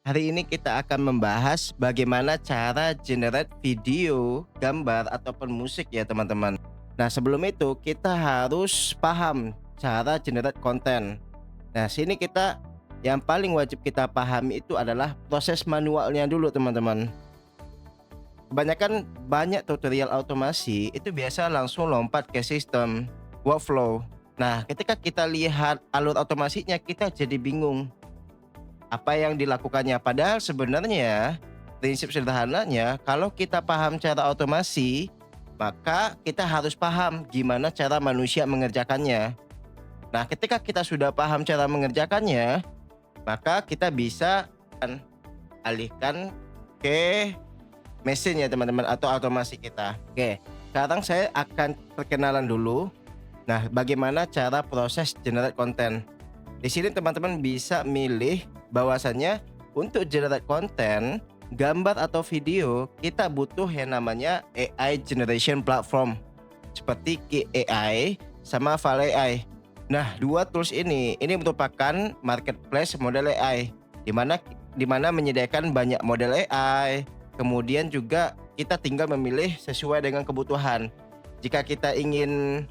Hari ini kita akan membahas bagaimana cara generate video, gambar, ataupun musik ya teman-teman. Nah sebelum itu kita harus paham cara generate konten. Nah sini kita yang paling wajib kita pahami itu adalah proses manualnya dulu teman-teman. Kebanyakan banyak tutorial otomasi itu biasa langsung lompat ke sistem workflow. Nah ketika kita lihat alur otomasinya kita jadi bingung apa yang dilakukannya. Padahal sebenarnya prinsip sederhananya kalau kita paham cara otomasi, maka kita harus paham gimana cara manusia mengerjakannya. Nah, ketika kita sudah paham cara mengerjakannya, maka kita bisa alihkan ke mesin ya teman-teman atau otomasi kita. Oke, sekarang saya akan perkenalan dulu. Nah, bagaimana cara proses generate konten? Di sini teman-teman bisa milih bahwasannya untuk generate konten, gambar atau video, kita butuh yang namanya AI generation platform seperti Ki AI sama File AI. Nah, dua tools ini merupakan marketplace model AI di mana menyediakan banyak model AI. Kemudian juga kita tinggal memilih sesuai dengan kebutuhan. Jika kita ingin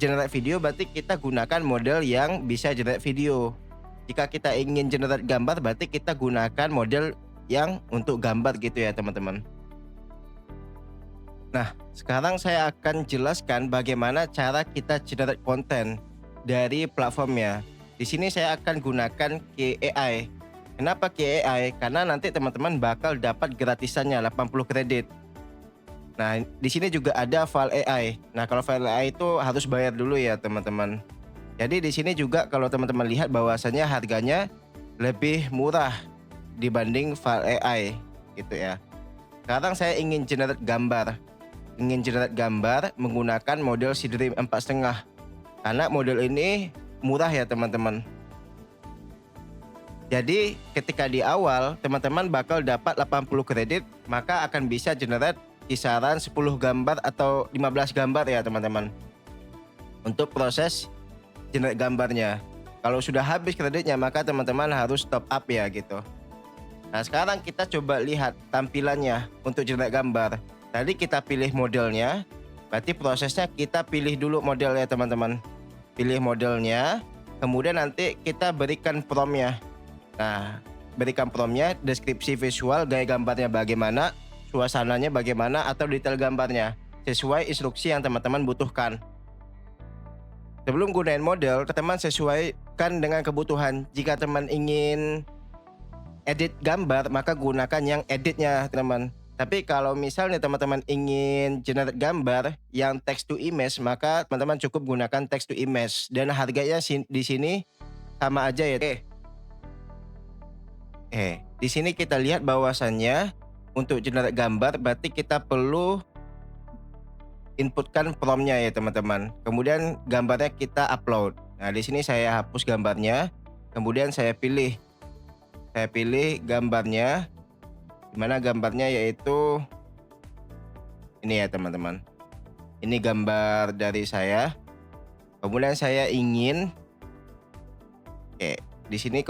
generate video berarti kita gunakan model yang bisa generate video. Jika kita ingin generate gambar berarti kita gunakan model yang untuk gambar gitu ya teman-teman. Nah, sekarang saya akan jelaskan bagaimana cara kita generate konten dari platformnya. Di sini saya akan gunakan Ki AI. Kenapa Ki AI? Karena nanti teman-teman bakal dapat gratisannya 80 kredit. Nah, di sini juga ada File AI. Nah, kalau File AI itu harus bayar dulu ya, teman-teman. Jadi di sini juga kalau teman-teman lihat bahwasannya harganya lebih murah dibanding File AI gitu ya. Sekarang saya ingin generate gambar. Ingin generate gambar menggunakan model Seedream 4,5. Karena model ini murah ya, teman-teman. Jadi ketika di awal teman-teman bakal dapat 80 kredit, maka akan bisa generate kisaran 10 gambar atau 15 gambar ya teman-teman. Untuk proses generate gambarnya. Kalau sudah habis kreditnya maka teman-teman harus top up ya gitu. Nah sekarang kita coba lihat tampilannya untuk generate gambar. Tadi kita pilih modelnya, berarti prosesnya kita pilih dulu modelnya teman-teman. Pilih modelnya, kemudian nanti kita berikan promptnya. Nah, berikan promptnya, deskripsi visual, gaya gambarnya bagaimana, suasananya bagaimana, atau detail gambarnya sesuai instruksi yang teman-teman butuhkan. Sebelum gunain model, teman sesuaikan dengan kebutuhan. Jika teman ingin edit gambar, maka gunakan yang editnya teman. Tapi kalau misalnya teman-teman ingin generate gambar yang text to image, maka teman-teman cukup gunakan text to image dan harganya di sini sama aja ya. Di sini kita lihat bahwasannya untuk generate gambar berarti kita perlu inputkan promptnya ya teman-teman. Kemudian gambarnya kita upload. Nah, di sini saya hapus gambarnya. Kemudian saya pilih gambarnya. Dimana gambarnya yaitu ini ya teman-teman. Ini gambar dari saya. Kemudian saya ingin di sini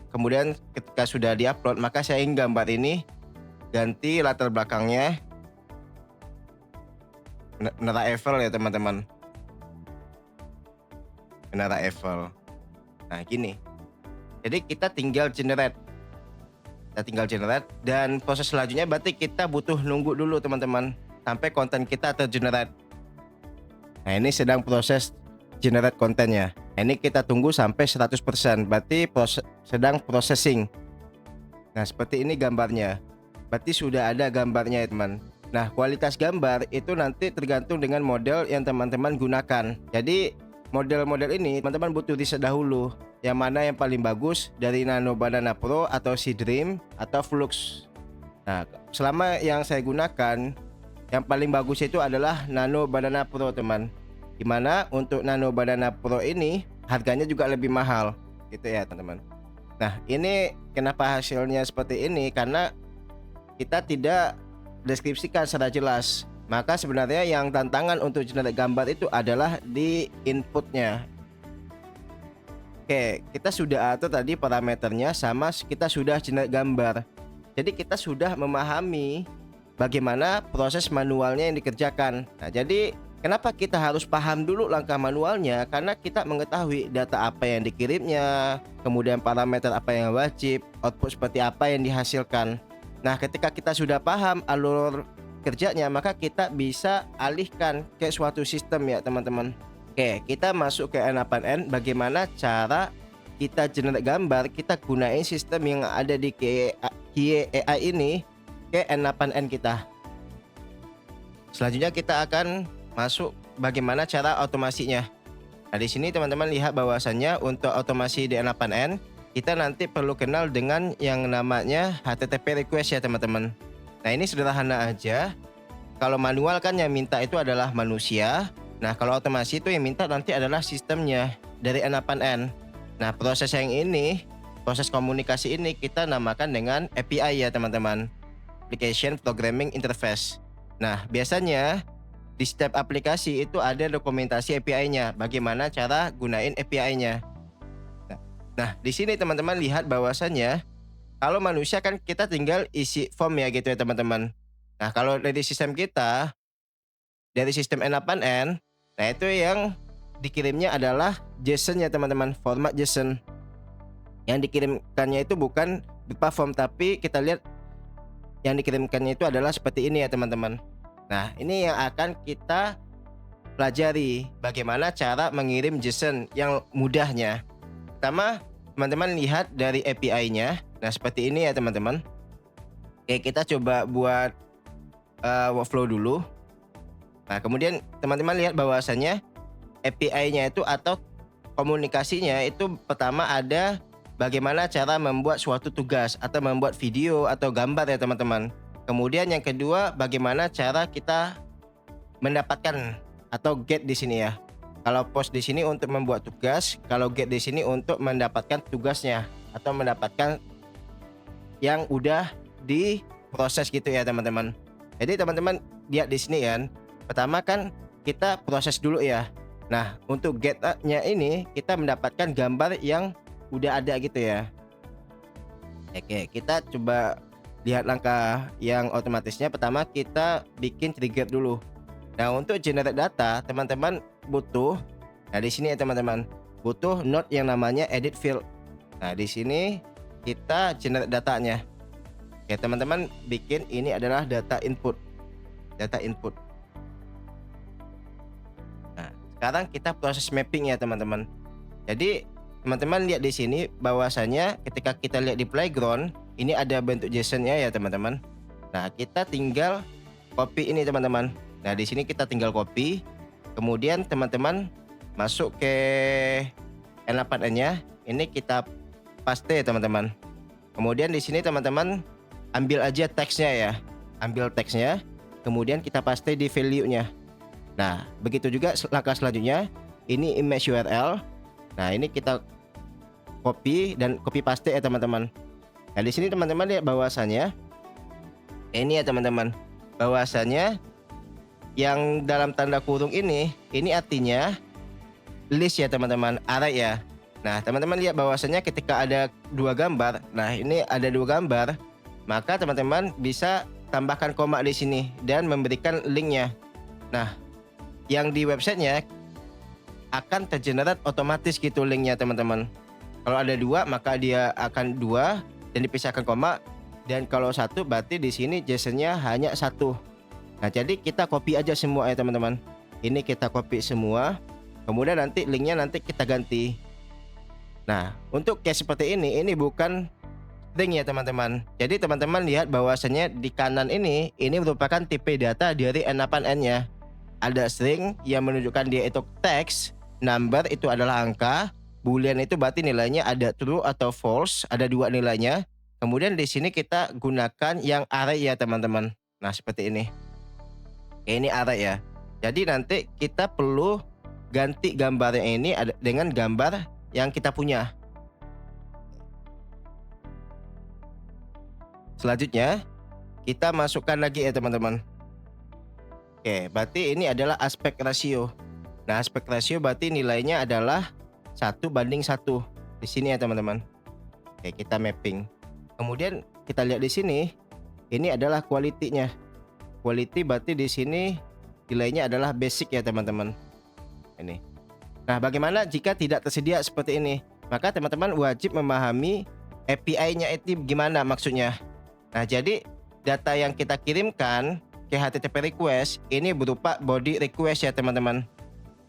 kemudian ketika sudah diupload maka saya ingin gambar ini ganti latar belakangnya Menara Eiffel ya teman-teman. Menara Eiffel. Nah gini. Jadi kita tinggal generate. Dan proses selanjutnya berarti kita butuh nunggu dulu teman-teman sampai konten kita tergenerate. Nah ini sedang proses generate kontennya. Nah, ini kita tunggu sampai 100%, berarti sedang processing. Nah seperti ini gambarnya. Berarti sudah ada gambarnya ya teman. Nah kualitas gambar itu nanti tergantung dengan model yang teman-teman gunakan. Jadi model-model ini teman-teman butuh riset dahulu. Yang mana yang paling bagus dari Nano Banana Pro atau Seedream atau Flux. Nah selama yang saya gunakan yang paling bagus itu adalah Nano Banana Pro teman. Dimana untuk Nano Banana Pro ini harganya juga lebih mahal gitu ya teman-teman. Nah ini kenapa hasilnya seperti ini, karena kita tidak deskripsikan secara jelas. Maka sebenarnya yang tantangan untuk generate gambar itu adalah di inputnya. Oke, kita sudah atur tadi parameternya sama kita sudah generate gambar. Jadi kita sudah memahami bagaimana proses manualnya yang dikerjakan. Nah, jadi kenapa kita harus paham dulu langkah manualnya? Karena kita mengetahui data apa yang dikirimnya, kemudian parameter apa yang wajib, output seperti apa yang dihasilkan. Nah, ketika kita sudah paham alur kerjanya, maka kita bisa alihkan ke suatu sistem ya teman-teman. Oke, kita masuk ke N8N. Bagaimana cara kita generate gambar, kita gunain sistem yang ada di Kie AI ini ke N8N kita. Selanjutnya kita akan masuk bagaimana cara otomasinya. Nah, di sini teman-teman lihat bahwasannya untuk otomasi di N8N, kita nanti perlu kenal dengan yang namanya HTTP request ya teman-teman. Nah, ini sederhana aja. Kalau manual kan yang minta itu adalah manusia. Nah, kalau otomasi itu yang minta nanti adalah sistemnya dari N8N. Nah, proses yang ini, proses komunikasi ini kita namakan dengan API ya teman-teman. Application Programming Interface. Nah, biasanya di setiap aplikasi itu ada dokumentasi API-nya, bagaimana cara gunain API-nya. Nah, di sini teman-teman lihat bahwasannya kalau manusia kan kita tinggal isi form ya gitu ya teman-teman. Nah, kalau dari sistem kita, dari sistem N8N, nah itu yang dikirimnya adalah JSON ya teman-teman, format JSON. Yang dikirimkannya itu bukan berupa form, tapi kita lihat yang dikirimkannya itu adalah seperti ini ya teman-teman. Nah, ini yang akan kita pelajari bagaimana cara mengirim JSON yang mudahnya. Pertama, teman-teman lihat dari API-nya. Nah, seperti ini ya teman-teman. Oke, kita coba buat workflow dulu. Nah, kemudian teman-teman lihat bahwasannya API-nya itu atau komunikasinya itu pertama ada bagaimana cara membuat suatu tugas atau membuat video atau gambar ya teman-teman. Kemudian yang kedua bagaimana cara kita mendapatkan atau get di sini ya. Kalau post di sini untuk membuat tugas, kalau get di sini untuk mendapatkan tugasnya atau mendapatkan yang udah diproses gitu ya teman-teman. Jadi teman-teman lihat di sini kan, pertama kan kita proses dulu ya. Nah, untuk get-nya ini kita mendapatkan gambar yang udah ada gitu ya. Oke, kita coba lihat langkah yang otomatisnya. Pertama kita bikin trigger dulu. Nah, untuk generate data teman-teman butuh, nah di sini ya teman-teman, butuh node yang namanya edit field. Nah, di sini kita generate datanya. Oke, teman-teman bikin ini adalah data input. Data input. Nah, sekarang kita proses mapping ya teman-teman. Jadi teman-teman lihat di sini bahwasanya ketika kita lihat di playground ini ada bentuk JSON-nya ya teman-teman. Nah, kita tinggal copy ini teman-teman. Nah, di sini kita tinggal copy. Kemudian teman-teman masuk ke N8N-nya. Ini kita paste ya teman-teman. Kemudian di sini teman-teman ambil aja teksnya ya. Ambil teksnya. Kemudian kita paste di value-nya. Nah, begitu juga langkah selanjutnya. Ini image URL. Nah, ini kita copy dan copy paste ya teman-teman. Nah, di sini teman-teman lihat bahwasannya ini ya teman-teman. Bahwasannya yang dalam tanda kurung ini artinya list ya teman-teman, array ya. Nah, teman-teman lihat bahwasannya ketika ada dua gambar. Nah, ini ada dua gambar, maka teman-teman bisa tambahkan koma di sini dan memberikan linknya. Nah, yang di websitenya akan tergenerate otomatis gitu linknya teman-teman. Kalau ada dua maka dia akan dua dan dipisahkan koma, dan kalau satu berarti di sini JSON-nya hanya satu. Nah, jadi kita copy aja semua ya teman-teman. Ini kita copy semua, kemudian nanti linknya nanti kita ganti. Nah, untuk case seperti ini bukan string ya teman-teman. Jadi teman-teman lihat bahwasannya di kanan ini merupakan tipe data dari N8N-nya. Ada string yang menunjukkan dia itu teks, number itu adalah angka, boolean itu berarti nilainya ada true atau false, ada dua nilainya. Kemudian di sini kita gunakan yang array ya teman-teman. Nah, seperti ini. Ini array ya. Jadi nanti kita perlu ganti gambarnya ini dengan gambar yang kita punya. Selanjutnya kita masukkan lagi ya teman-teman. Oke, berarti ini adalah aspek ratio. Nah, aspek ratio berarti nilainya adalah 1:1. Di sini ya teman-teman. Oke, kita mapping. Kemudian kita lihat di sini, ini adalah quality-nya. Quality berarti di sini nilainya adalah basic ya teman-teman. Ini. Nah, bagaimana jika tidak tersedia seperti ini? Maka teman-teman wajib memahami API-nya itu gimana maksudnya. Nah, jadi data yang kita kirimkan ke HTTP request ini berupa body request ya teman-teman.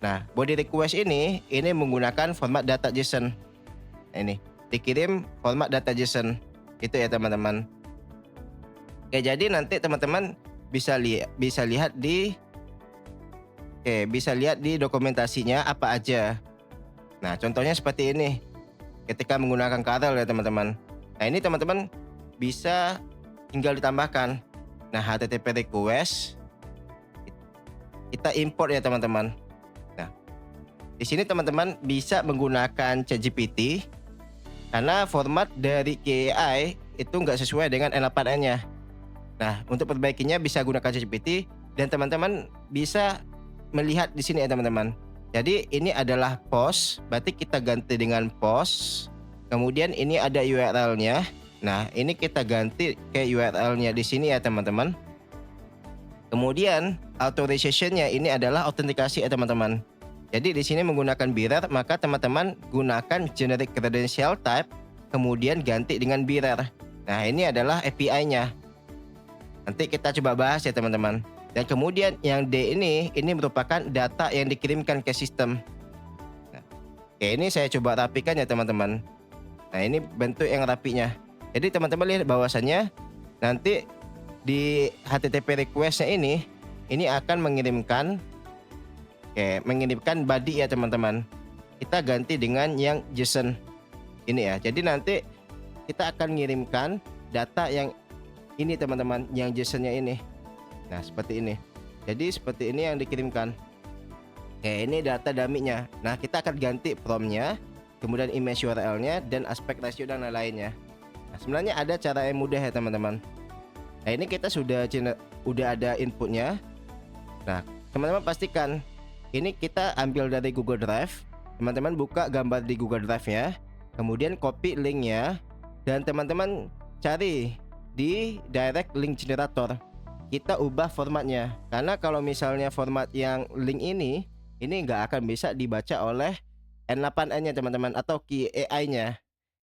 Nah, body request ini menggunakan format data JSON. Nah, ini dikirim format data JSON. Itu ya teman-teman. Oke, jadi nanti teman-teman bisa lihat di dokumentasinya apa aja. Nah, contohnya seperti ini. Ketika menggunakan Karel ya teman-teman. Nah, ini teman-teman bisa tinggal ditambahkan. Nah, HTTP request kita import ya teman-teman. Nah, di sini teman-teman bisa menggunakan ChatGPT karena format dari KAI itu nggak sesuai dengan N8N-nya. Nah, untuk perbaikinya bisa gunakan ChatGPT dan teman-teman bisa melihat di sini ya teman-teman. Jadi ini adalah post, berarti kita ganti dengan post. Kemudian ini ada URL-nya. Nah, ini kita ganti ke URL-nya di sini ya teman-teman. Kemudian authorization-nya ini adalah autentikasi ya teman-teman. Jadi di sini menggunakan bearer, maka teman-teman gunakan generic credential type, kemudian ganti dengan bearer. Nah, ini adalah API-nya. Nanti kita coba bahas ya teman-teman. Dan kemudian yang D ini merupakan data yang dikirimkan ke sistem. Nah, oke, ini saya coba rapikan ya teman-teman. Nah, ini bentuk yang rapinya. Jadi teman-teman lihat bahwasannya nanti di HTTP request-nya ini akan mengirimkan body ya teman-teman. Kita ganti dengan yang JSON ini ya. Jadi nanti kita akan mengirimkan data yang ini teman-teman, yang JSON-nya ini. Nah, seperti ini. Jadi seperti ini yang dikirimkan. Oke, ini data dummy-nya. Nah, kita akan ganti prompt-nya, kemudian image URL-nya, dan aspek ratio dan lain-lainnya. Nah, sebenarnya ada cara yang mudah ya teman-teman. Nah, ini kita sudah ada inputnya. Nah, teman-teman pastikan ini kita ambil dari Google Drive. Teman-teman buka gambar di Google Drive-nya, kemudian copy link-nya, dan teman-teman cari di direct link generator. Kita ubah formatnya, karena kalau misalnya format yang link ini nggak akan bisa dibaca oleh N8N-nya teman-teman, atau key AI-nya.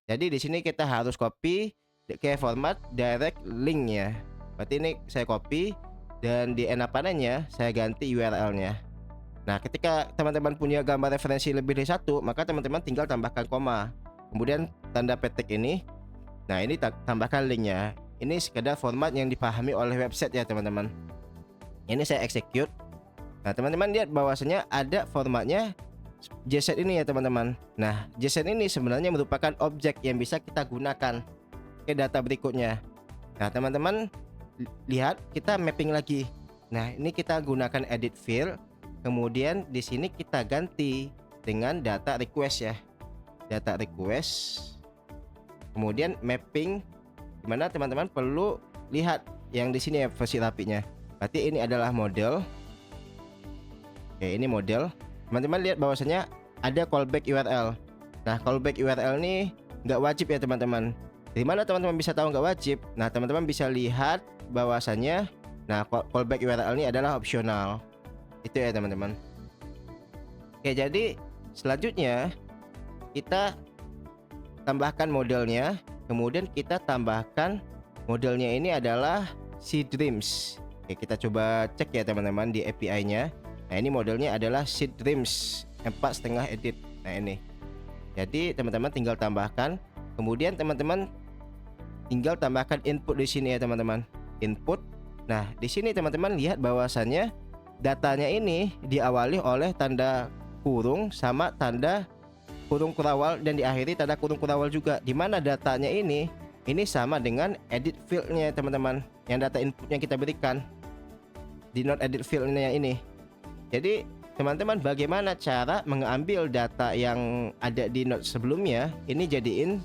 Jadi di sini kita harus copy ke format direct link-nya. Berarti ini saya copy dan di N8N-nya saya ganti URL-nya. Nah, ketika teman-teman punya gambar referensi lebih dari satu, maka teman-teman tinggal tambahkan koma, kemudian tanda petik ini. Nah, ini tambahkan linknya. Ini sekedar format yang dipahami oleh website ya teman-teman. Ini saya execute. Nah, teman-teman lihat bahwasanya ada formatnya JSON ini ya teman-teman. Nah, JSON ini sebenarnya merupakan objek yang bisa kita gunakan ke data berikutnya. Nah, teman-teman lihat kita mapping lagi. Nah, ini kita gunakan edit field. Kemudian di sini kita ganti dengan data request ya. Data request. Kemudian mapping, dimana teman-teman perlu lihat yang di sini ya versi rapinya. Berarti ini adalah model. Oke, ini model. Teman-teman lihat bahwasanya ada callback URL. Nah, callback URL ini nggak wajib ya teman-teman. Dari mana teman-teman bisa tahu nggak wajib? Nah, teman-teman bisa lihat bahwasanya callback URL ini adalah opsional. Itu ya teman-teman. Oke, jadi selanjutnya kita tambahkan modelnya. Kemudian kita tambahkan modelnya ini adalah Seed Dreams. Oke, kita coba cek ya teman-teman di API-nya. Nah, ini modelnya adalah Seed Dreams 4,5 edit. Nah, ini. Jadi teman-teman tinggal tambahkan. Kemudian teman-teman tinggal tambahkan input di sini ya teman-teman. Input. Nah, di sini teman-teman lihat bahwasannya datanya ini diawali oleh tanda kurung sama tanda kurung kurawal dan diakhiri tanda kurung kurawal juga, di mana datanya ini sama dengan edit field-nya teman-teman, yang data inputnya kita berikan di node edit field-nya ini. Jadi teman-teman bagaimana cara mengambil data yang ada di node sebelumnya ini jadiin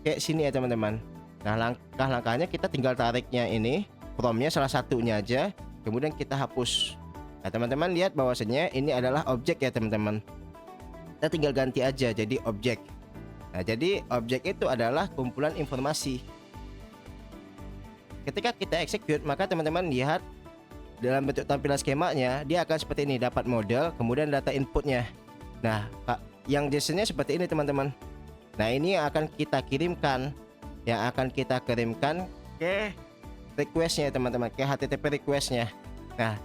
kayak sini ya teman-teman. Nah, langkah-langkahnya kita tinggal tariknya ini prompt-nya salah satunya aja, kemudian kita hapus. Nah, teman-teman lihat bahwasanya ini adalah objek ya teman-teman. Kita tinggal ganti aja jadi objek. Nah, jadi objek itu adalah kumpulan informasi. Ketika kita execute, maka teman-teman lihat dalam bentuk tampilan skemanya, dia akan seperti ini, dapat model, kemudian data inputnya. Nah, yang JSON-nya seperti ini teman-teman. Nah, ini yang akan kita kirimkan, ke requestnya teman-teman, ke HTTP requestnya. Nah,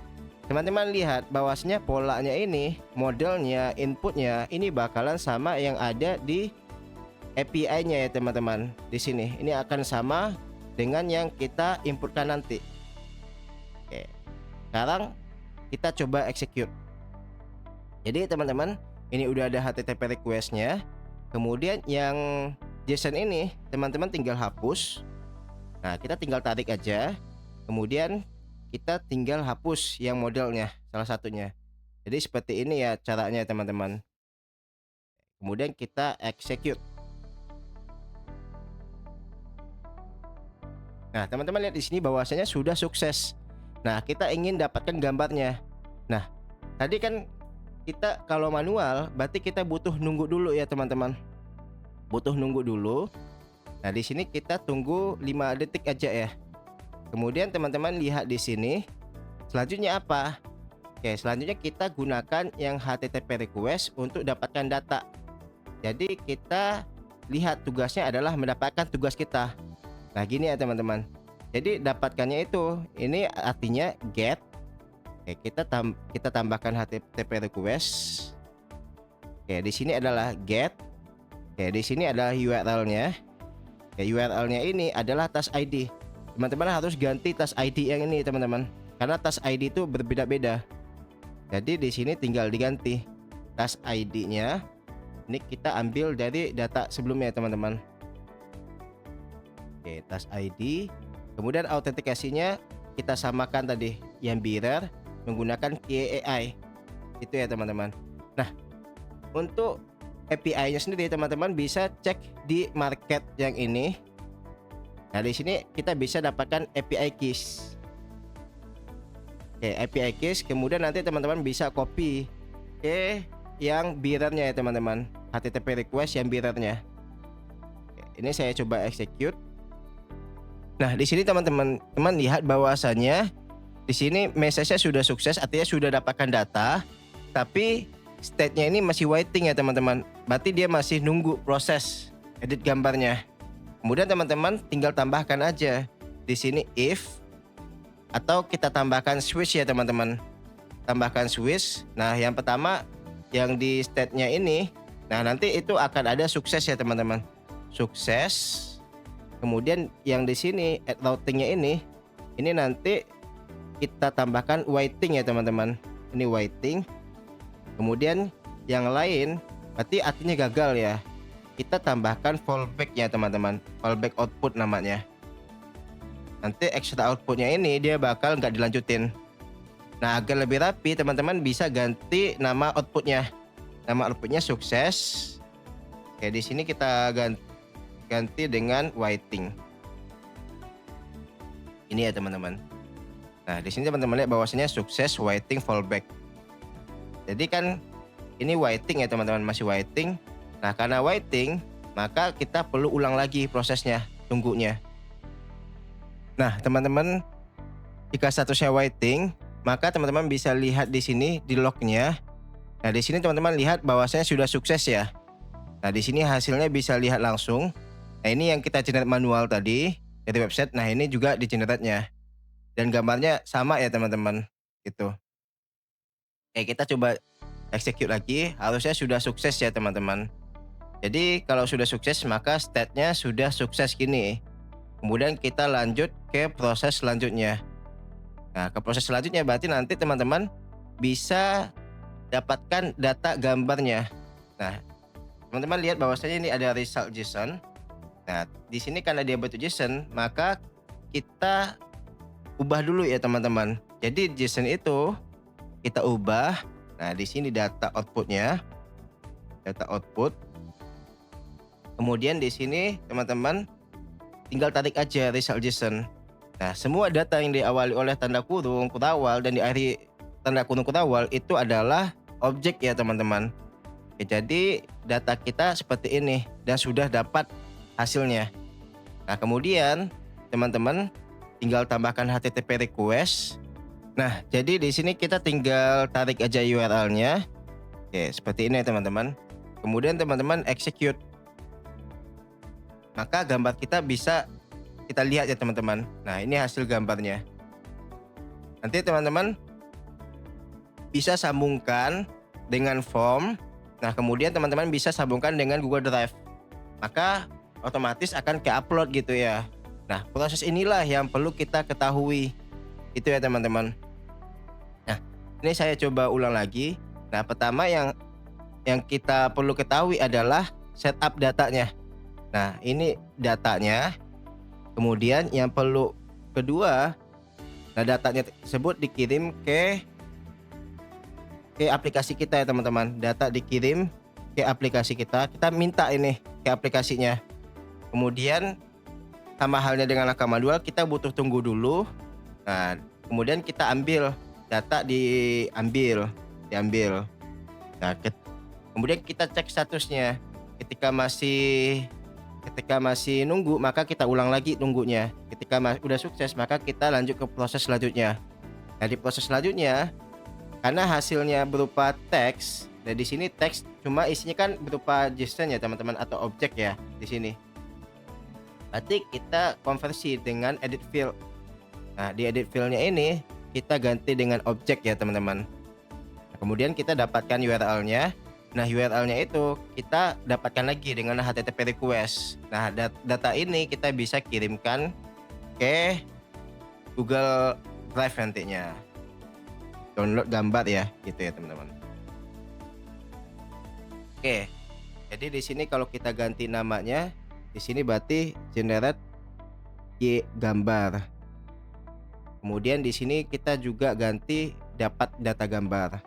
teman-teman lihat bahwasanya polanya ini, modelnya, inputnya ini bakalan sama yang ada di API-nya ya teman-teman. Di sini ini akan sama dengan yang kita inputkan nanti. Oke. Sekarang kita coba execute. Jadi teman-teman, ini udah ada HTTP request-nya. Kemudian yang JSON ini teman-teman tinggal hapus. Nah, kita tinggal tarik aja. Kemudian kita tinggal hapus yang modelnya, salah satunya. Jadi seperti ini ya caranya teman-teman. Kemudian kita execute. Nah, teman-teman lihat di sini bahwasanya sudah sukses. Nah, kita ingin dapatkan gambarnya. Nah, tadi kan kita kalau manual berarti kita butuh nunggu dulu ya teman-teman. Butuh nunggu dulu. Nah, di sini kita tunggu 5 detik aja ya. Kemudian teman-teman lihat di sini. Selanjutnya apa? Oke, selanjutnya kita gunakan yang HTTP request untuk dapatkan data. Jadi kita lihat tugasnya adalah mendapatkan tugas kita. Nah, gini ya teman-teman. Jadi dapatkannya itu, ini artinya get. Oke, kita tambahkan HTTP request. Oke, di sini adalah get. Oke, di sini adalah URL-nya. Oke, URL-nya ini adalah task ID. Teman-teman harus ganti task ID yang ini teman-teman, karena task ID itu berbeda-beda. Jadi di sini tinggal diganti task ID-nya. Ini kita ambil dari data sebelumnya teman-teman. Oke, task ID. Kemudian autentikasinya kita samakan tadi yang mirror menggunakan KAI. Itu ya teman-teman. Nah, untuk API-nya sendiri teman-teman bisa cek di market yang ini. Nah, di sini kita bisa dapatkan API keys. Oke, API keys, kemudian nanti teman-teman bisa copy ke yang mirrornya ya teman-teman. HTTP request yang mirrornya. Ini saya coba execute. Nah, di sini teman-teman lihat bahwasannya di sini message-nya sudah sukses, artinya sudah dapatkan data, tapi state-nya ini masih waiting ya teman-teman. Berarti dia masih nunggu proses edit gambarnya. Kemudian teman-teman tinggal tambahkan aja di sini if, atau kita tambahkan switch ya teman-teman. Tambahkan switch. Nah, yang pertama yang di state-nya ini, nah nanti itu akan ada sukses ya teman-teman. Sukses. Kemudian yang di sini add routingnya ini nanti kita tambahkan waiting ya teman-teman. Ini waiting. Kemudian yang lain berarti artinya gagal ya. Kita tambahkan fallback ya teman-teman. Fallback output namanya. Nanti extra outputnya ini dia bakal nggak dilanjutin. Nah, agar lebih rapi teman-teman bisa ganti nama outputnya. Nama outputnya sukses. Oke, di sini kita ganti dengan waiting. Ini ya teman-teman. Nah, di sini teman-teman lihat bahwasanya sukses waiting fallback. Jadi kan ini waiting ya teman-teman, masih waiting. Nah, karena waiting, maka kita perlu ulang lagi prosesnya, tunggunya. Nah, teman-teman, jika statusnya waiting, maka teman-teman bisa lihat di sini di lognya. Nah, di sini teman-teman lihat bahwasanya sudah sukses ya. Nah, di sini hasilnya bisa lihat langsung. Nah, ini yang kita generate manual tadi dari website. Nah, ini juga di generate-nya. Dan gambarnya sama ya teman-teman. Gitu. Oke, kita coba execute lagi. Harusnya sudah sukses ya teman-teman. Jadi kalau sudah sukses maka state-nya sudah sukses gini. Kemudian kita lanjut ke proses selanjutnya. Nah, ke proses selanjutnya berarti nanti teman-teman bisa dapatkan data gambarnya. Nah, teman-teman lihat bahwasanya ini ada result JSON. Nah, di sini karena dia bentuk JSON, maka kita ubah dulu ya teman-teman. Jadi JSON itu kita ubah. Nah, di sini data outputnya, data output. Kemudian di sini teman-teman tinggal tarik aja result JSON. Nah, semua data yang diawali oleh tanda kurung kurawal dan diakhiri tanda kurung kurawal itu adalah objek ya teman-teman. Oke, jadi data kita seperti ini dan sudah dapat hasilnya. Nah, kemudian teman-teman tinggal tambahkan HTTP request. Nah, jadi di sini kita tinggal tarik aja URL-nya. Oke, seperti ini teman-teman. Kemudian teman-teman execute. Maka gambar kita bisa kita lihat ya teman-teman. Nah, ini hasil gambarnya. Nanti teman-teman bisa sambungkan dengan form. Nah, kemudian teman-teman bisa sambungkan dengan Google Drive. Maka otomatis akan ke-upload gitu ya. Nah, proses inilah yang perlu kita ketahui. Itu ya teman-teman. Nah, ini saya coba ulang lagi. Nah, pertama yang kita perlu ketahui adalah setup datanya. Nah, ini datanya. Kemudian yang perlu kedua, nah datanya tersebut dikirim ke aplikasi kita ya teman-teman. Data dikirim ke aplikasi kita. Kita minta ini ke aplikasinya. Kemudian sama halnya dengan langkah manual, kita butuh tunggu dulu. Nah, kemudian kita ambil data diambil. Nah, kemudian kita cek statusnya. Ketika masih nunggu, maka kita ulang lagi nunggunya. Ketika udah sukses, maka kita lanjut ke proses selanjutnya. Nah, di proses selanjutnya, karena hasilnya berupa teks, dan di sini teks cuma isinya kan berupa JSON ya teman-teman, atau objek ya di sini. Berarti kita konversi dengan edit field. Nah, di edit fieldnya ini kita ganti dengan objek ya teman-teman. Nah, kemudian kita dapatkan URL-nya. Nah, URL-nya itu kita dapatkan lagi dengan HTTP request. Nah, data ini kita bisa kirimkan ke Google Drive nantinya. Download gambar ya, gitu ya teman-teman. Oke, jadi di sini kalau kita ganti namanya, di sini berarti generate gambar. Kemudian di sini kita juga ganti dapat data gambar.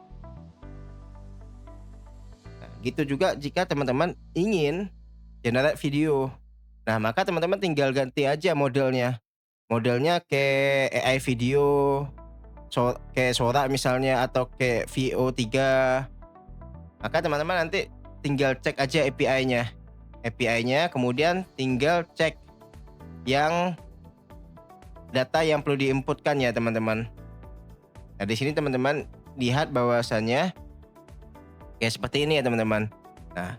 Nah, gitu juga jika teman-teman ingin generate video. Nah, maka teman-teman tinggal ganti aja modelnya. Modelnya ke AI video, kayak Sora misalnya, atau kayak VO3. Maka teman-teman nanti tinggal cek aja API-nya, kemudian tinggal cek yang data yang perlu diinputkan ya teman-teman. Nah, di sini teman-teman lihat bahwasannya kayak seperti ini ya teman-teman. Nah,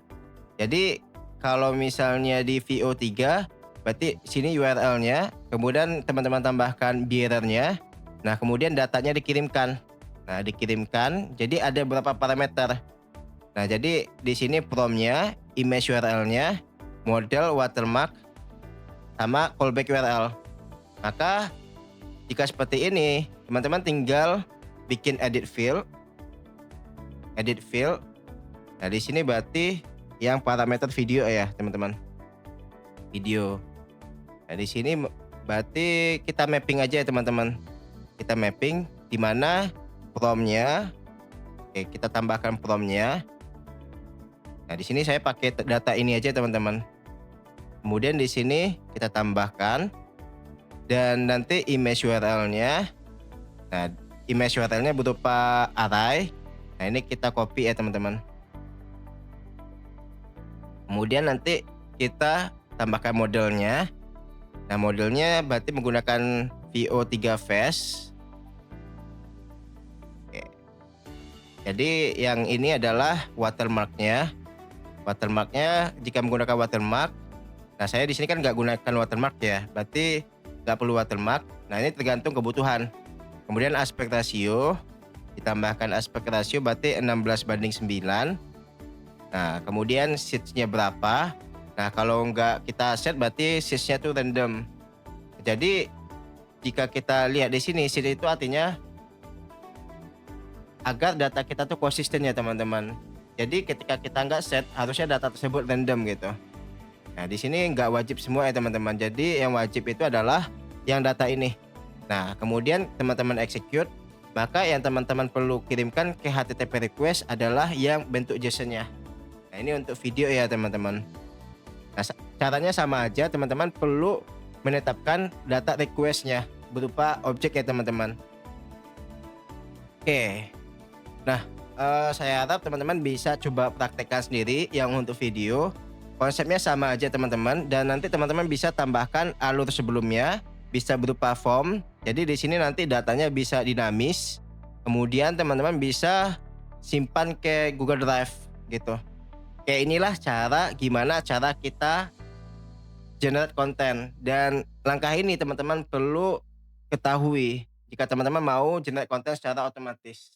jadi kalau misalnya di VO3, berarti sini URL-nya, kemudian teman-teman tambahkan bearer-nya. Nah, kemudian datanya dikirimkan. Nah, jadi ada beberapa parameter. Nah, jadi di sini prompt-nya, image URL-nya, model, watermark, sama callback URL. Maka jika seperti ini, teman-teman tinggal bikin edit field. Nah, di sini berarti yang parameter video ya, teman-teman. Video. Nah, di sini berarti kita mapping aja ya, teman-teman. Kita mapping di mana prompt-nya. Oke, kita tambahkan prompt-nya. Nah, di sini saya pakai data ini aja, teman-teman. Kemudian di sini kita tambahkan dan nanti image URL-nya. Nah, image URL-nya berupa array. Nah, ini kita copy ya, teman-teman. Kemudian nanti kita tambahkan modelnya. Nah, modelnya berarti menggunakan VO3 Face. Oke. Jadi yang ini adalah watermark-nya. Watermark-nya jika menggunakan watermark. Nah, saya di sini kan nggak gunakan watermark ya, berarti nggak perlu watermark. Nah, ini tergantung kebutuhan. Kemudian aspek ratio, ditambahkan aspek ratio berarti 16:9. Nah, kemudian seeds-nya berapa. Nah, kalau nggak kita set berarti seeds-nya itu random. Jadi jika kita lihat di sini, seed itu artinya agar data kita tuh konsisten ya teman-teman. Jadi ketika kita nggak set, harusnya data tersebut random gitu. Nah, di sini nggak wajib semua ya teman-teman. Jadi yang wajib itu adalah yang data ini. Nah, kemudian teman-teman execute, maka yang teman-teman perlu kirimkan ke HTTP request adalah yang bentuk JSON-nya. Nah, ini untuk video ya teman-teman. Nah, caranya sama aja, teman-teman perlu menetapkan data request-nya berupa objek ya teman-teman. Oke. Nah, Saya harap teman-teman bisa coba praktekkan sendiri yang untuk video. Konsepnya sama aja teman-teman dan nanti teman-teman bisa tambahkan alur sebelumnya, bisa berupa form. Jadi di sini nanti datanya bisa dinamis. Kemudian teman-teman bisa simpan ke Google Drive gitu. Kayak inilah gimana cara kita generate konten dan langkah ini teman-teman perlu ketahui jika teman-teman mau generate konten secara otomatis.